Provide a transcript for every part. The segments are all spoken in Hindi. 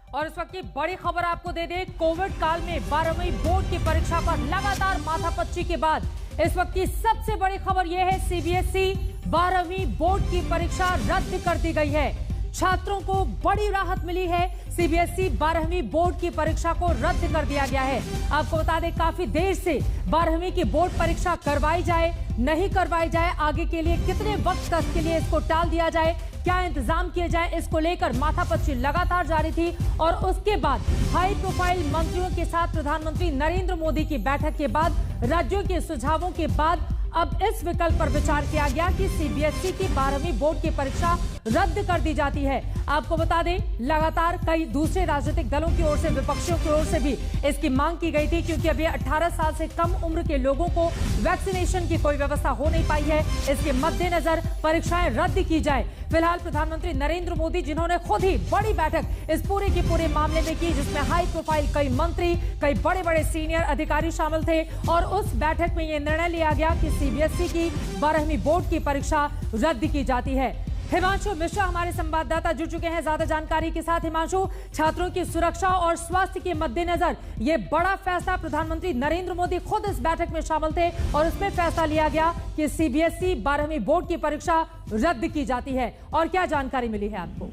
और इस वक्त की बड़ी खबर आपको दे दें, कोविड काल में 12वीं बोर्ड की परीक्षा पर लगातार माथापच्ची के बाद इस वक्त की सबसे बड़ी खबर यह है, सीबीएसई 12वीं बोर्ड की परीक्षा रद्द कर दी गई है। छात्रों को बड़ी राहत मिली है। सीबीएसई 12वीं बोर्ड की परीक्षा को रद्द कर दिया गया है। आपको बता दें, काफी देर से 12वीं की बोर्ड परीक्षा करवाई जाए नहीं करवाई जाए, आगे के लिए कितने वक्त तक के लिए इसको टाल दिया जाए, क्या इंतजाम किए जाए, इसको लेकर माथापच्ची लगातार जारी थी। और उसके बाद हाई प्रोफाइल मंत्रियों के साथ प्रधानमंत्री नरेंद्र मोदी की बैठक के बाद, राज्यों के सुझावों के बाद अब इस विकल्प पर विचार किया गया कि सीबीएसई की 12वीं बोर्ड की परीक्षा रद्द कर दी जाती है। आपको बता दें, लगातार कई दूसरे राजनीतिक दलों की ओर से, विपक्षियों की ओर से भी इसकी मांग की गई थी, क्योंकि अभी 18 साल से कम उम्र के लोगों को वैक्सीनेशन की कोई व्यवस्था हो नहीं पाई है। इसके मद्देनजर परीक्षाएं रद्द की जाए। फिलहाल प्रधानमंत्री नरेंद्र मोदी, जिन्होंने खुद ही बड़ी बैठक इस पूरे के पूरे मामले में की, जिसमें हाई प्रोफाइल कई मंत्री, कई बड़े बड़े सीनियर अधिकारी शामिल थे, और उस बैठक में यह निर्णय लिया गया कि सीबीएसई की 12वीं बोर्ड की परीक्षा रद्द की जाती है। हिमांशु मिश्रा हमारे संवाददाता जुड़ चुके हैं ज्यादा जानकारी के साथ। हिमांशु, छात्रों की सुरक्षा और स्वास्थ्य के मद्देनजर ये बड़ा फैसला, प्रधानमंत्री नरेंद्र मोदी खुद इस बैठक में शामिल थे और उसमें फैसला लिया गया कि सीबीएसई 12वीं बोर्ड की परीक्षा रद्द की जाती है। और क्या जानकारी मिली है आपको?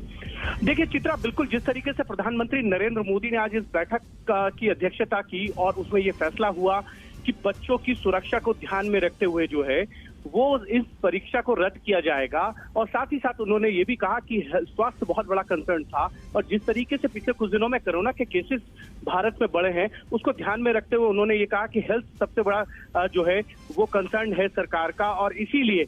देखिए चित्रा, बिल्कुल जिस तरीके से प्रधानमंत्री नरेंद्र मोदी ने आज इस बैठक की अध्यक्षता की और उसमें ये फैसला हुआ कि बच्चों की सुरक्षा को ध्यान में रखते हुए जो है वो इस परीक्षा को रद्द किया जाएगा। और साथ ही साथ उन्होंने ये भी कहा कि स्वास्थ्य बहुत बड़ा कंसर्न था, और जिस तरीके से पिछले कुछ दिनों में कोरोना के केसेस भारत में बढ़े हैं, उसको ध्यान में रखते हुए उन्होंने ये कहा कि हेल्थ सबसे बड़ा जो है वो कंसर्न है सरकार का, और इसीलिए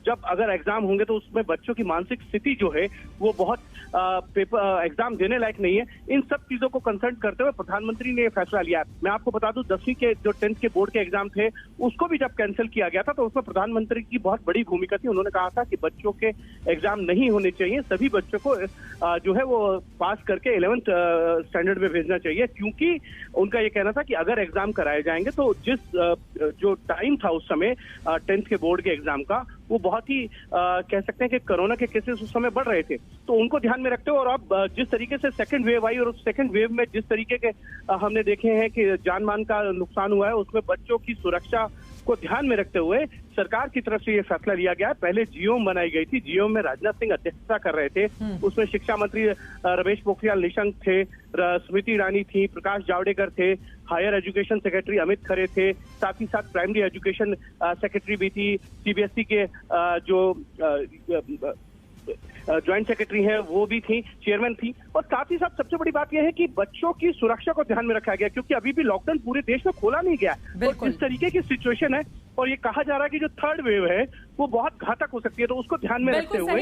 जब अगर एग्जाम होंगे तो उसमें बच्चों की मानसिक स्थिति जो है वो बहुत एग्जाम देने लायक नहीं है। इन सब चीजों को कंसर्न करते हुए प्रधानमंत्री ने फैसला लिया। मैं आपको बता दूं, 10वीं के जो 10th के बोर्ड के एग्जाम थे उसको भी जब कैंसिल किया गया था तो उसमें प्रधानमंत्री की बहुत बड़ी भूमिका थी। उन्होंने कहा था कि बच्चों के एग्जाम नहीं होने चाहिए, सभी बच्चों को जो है वो पास करके 11th स्टैंडर्ड में भेजना चाहिए, क्योंकि उनका ये कहना था कि अगर एग्जाम कराए जाएंगे तो जो टाइम था उस समय 10th के बोर्ड के एग्जाम का, वो बहुत ही कह सकते हैं कि कोरोना के केसेस उस समय बढ़ रहे थे, तो उनको ध्यान में रखते हुए, और अब जिस तरीके से सेकंड वेव आई और उस सेकंड वेव में जिस तरीके के हमने देखे हैं कि जान मान का नुकसान हुआ है, उसमें बच्चों की सुरक्षा को ध्यान में रखते हुए सरकार की तरफ से ये फैसला लिया गया। पहले जीओएम बनाई गई थी, जीओएम में राजनाथ सिंह अध्यक्षता कर रहे थे, उसमें शिक्षा मंत्री रमेश पोखरियाल निशंक थे, स्मृति ईरानी थी, प्रकाश जावड़ेकर थे, higher education secretary Amit Khare थे, साथ ही साथ प्राइमरी एजुकेशन सेक्रेटरी भी थी, सीबीएसई के जो ज्वाइंट सेक्रेटरी है वो भी थी, चेयरमैन थी, और साथ ही साथ सबसे बड़ी बात यह है कि बच्चों की सुरक्षा को ध्यान में रखा गया, क्योंकि अभी भी लॉकडाउन पूरे देश में खोला नहीं गया है और इस तरीके की सिचुएशन है, और ये कहा जा रहा है कि जो थर्ड वेव है वो बहुत घातक हो सकती है, तो उसको ध्यान में रखते हुए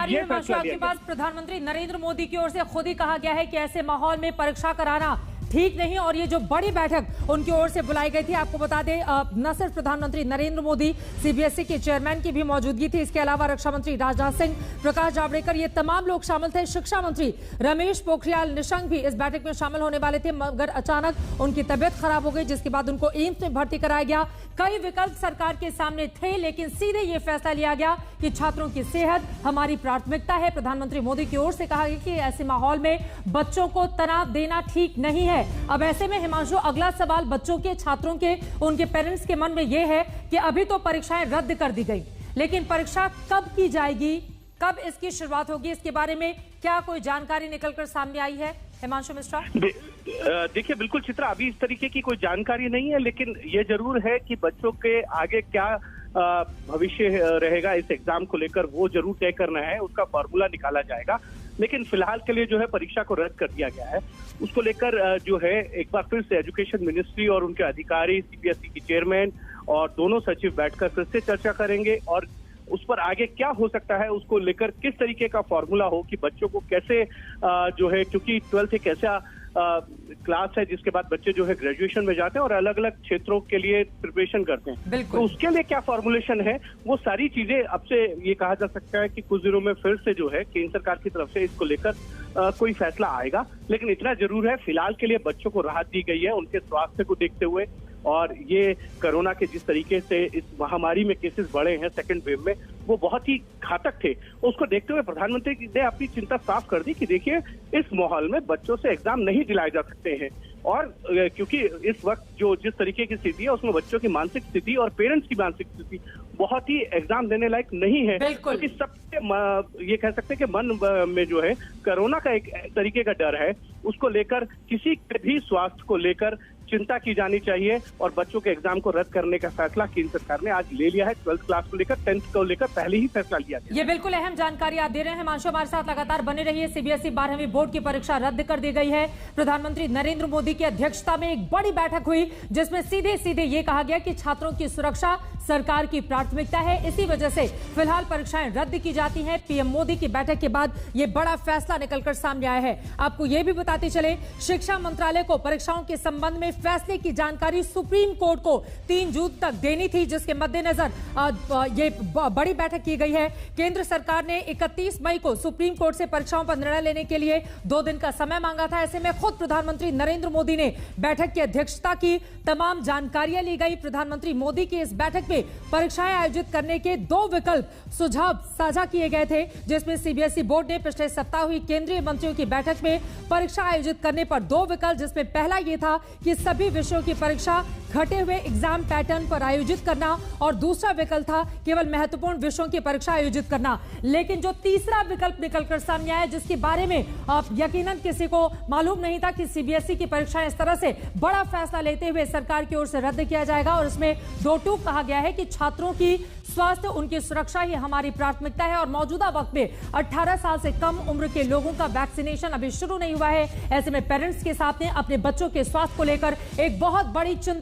ये फैसला लिया गया। प्रधानमंत्री नरेंद्र मोदी की ओर से खुद ही कहा गया है कि ऐसे माहौल में परीक्षा कराना ठीक नहीं, और ये जो बड़ी बैठक उनकी ओर से बुलाई गई थी, आपको बता दें, न सिर्फ प्रधानमंत्री नरेंद्र मोदी, सीबीएसई के चेयरमैन की भी मौजूदगी थी, इसके अलावा रक्षा मंत्री राजनाथ सिंह, प्रकाश जावड़ेकर, ये तमाम लोग शामिल थे। शिक्षा मंत्री रमेश पोखरियाल निशंक भी इस बैठक में शामिल होने वाले थे, मगर अचानक उनकी तबियत खराब हो गई, जिसके बाद उनको एम्स में भर्ती कराया गया। कई विकल्प सरकार के सामने थे, लेकिन सीधे ये फैसला लिया गया कि छात्रों की सेहत हमारी प्राथमिकता है। प्रधानमंत्री मोदी की ओर से कहा गया कि ऐसे माहौल में बच्चों को तनाव देना ठीक नहीं है। अब ऐसे में हिमांशु, अगला सवाल बच्चों के, छात्रों के, उनके पेरेंट्स के मन में यह है कि अभी तो परीक्षाएं रद्द कर दी गई, लेकिन परीक्षा कब की जाएगी, कब इसकी शुरुआत होगी, इसके बारे में क्या कोई जानकारी निकलकर सामने आई है? हिमांशु मिश्रा, देखिए बिल्कुल चित्रा, अभी इस तरीके की कोई जानकारी नहीं है, लेकिन ये जरूर है कि बच्चों के आगे क्या भविष्य रहेगा इस एग्जाम को लेकर, वो जरूर तय करना है, उसका फॉर्मूला निकाला जाएगा। लेकिन फिलहाल के लिए जो है परीक्षा को रद्द कर दिया गया है, उसको लेकर जो है एक बार फिर से एजुकेशन मिनिस्ट्री और उनके अधिकारी, सीबीएसई की चेयरमैन और दोनों सचिव बैठकर फिर से चर्चा करेंगे, और उस पर आगे क्या हो सकता है उसको लेकर किस तरीके का फॉर्मूला हो कि बच्चों को कैसे जो है, क्योंकि 12th एक ऐसा क्लास है जिसके बाद बच्चे जो है ग्रेजुएशन में जाते हैं और अलग अलग क्षेत्रों के लिए प्रिपरेशन करते हैं, तो उसके लिए क्या फॉर्मुलेशन है, वो सारी चीजें अब से ये कहा जा सकता है कि कुछ दिनों में फिर से जो है केंद्र सरकार की तरफ से इसको लेकर कोई फैसला आएगा। लेकिन इतना जरूर है, फिलहाल के लिए बच्चों को राहत दी गई है उनके स्वास्थ्य को देखते हुए, और ये कोरोना के जिस तरीके से इस महामारी में केसेस बढ़े हैं सेकंड वेव में, वो बहुत ही घातक थे। उसको देखते हुए प्रधानमंत्री ने अपनी चिंता साफ कर दी कि देखिए इस माहौल में बच्चों से एग्जाम नहीं दिलाए जा सकते हैं। और क्योंकि इस वक्त जो जिस तरीके की स्थिति है उसमें बच्चों की मानसिक स्थिति और पेरेंट्स की मानसिक स्थिति बहुत ही एग्जाम देने लायक नहीं है, क्योंकि सबसे ये कह सकते हैं कि मन में जो है कोरोना का एक तरीके का डर है, उसको लेकर किसी के भी स्वास्थ्य को लेकर चिंता की जानी चाहिए। और बच्चों के एग्जाम को रद्द करने का फैसला केंद्र सरकार ने आज ले लिया है। 12th क्लास को लेकर 10th को लेकर पहले ही फैसला लिया गया। ये बिल्कुल अहम जानकारी आप दे रहे हैं हिमांशु, हमारे साथ लगातार बने रहिए। सीबीएसई 12वीं बोर्ड की परीक्षा रद्द कर दी गई है। प्रधानमंत्री नरेंद्र मोदी की अध्यक्षता में एक बड़ी बैठक हुई जिसमें सीधे सीधे ये कहा गया कि छात्रों की सुरक्षा सरकार की प्राथमिकता है, इसी वजह से फिलहाल परीक्षाएं रद्द की जाती हैं। पीएम मोदी की बैठक के बाद ये बड़ा फैसला निकलकर सामने आया है। आपको ये भी बताते चले, शिक्षा मंत्रालय को परीक्षाओं के संबंध में फैसले की जानकारी सुप्रीम कोर्ट को 3 जून तक देनी थी, जिसके मद्देनजर ये बड़ी बैठक की गई है। केंद्र सरकार ने 31 मई को सुप्रीम कोर्ट से परीक्षाओं पर निर्णय लेने के लिए 2 दिन का समय मांगा था। ऐसे में खुद प्रधानमंत्री नरेंद्र मोदी ने बैठक की अध्यक्षता की, तमाम जानकारियां ली गई। प्रधानमंत्री मोदी की इस बैठक में परीक्षाएं आयोजित करने के 2 विकल्प सुझाव साझा किए गए थे, जिसमें सीबीएसई बोर्ड ने पिछले सप्ताह हुई केंद्रीय मंत्रियों की बैठक में परीक्षा आयोजित करने पर 2 विकल्प, जिसमें पहला यह था कि सभी विषयों की परीक्षा घटे हुए एग्जाम पैटर्न पर आयोजित करना और दूसरा विकल्प था केवल महत्वपूर्ण विषयों की परीक्षा आयोजित करना। लेकिन जो तीसरा विकल्प निकलकर सामने आया, जिसके बारे में यकीनन किसी को मालूम नहीं था कि सीबीएसई की परीक्षाएं इस तरह से बड़ा फैसला लेते हुए सरकार की ओर से रद्द किया जाएगा, और इसमें 2 टूक कहा गया है कि छात्रों की स्वास्थ्य, उनकी सुरक्षा ही हमारी प्राथमिकता है। और मौजूदा वक्त में 18 साल से कम उम्र के लोगों का वैक्सीनेशन अभी शुरू नहीं हुआ है। ऐसे में पेरेंट्स के साथ में अपने बच्चों के स्वास्थ्य को लेकर एक बहुत बड़ी चिंता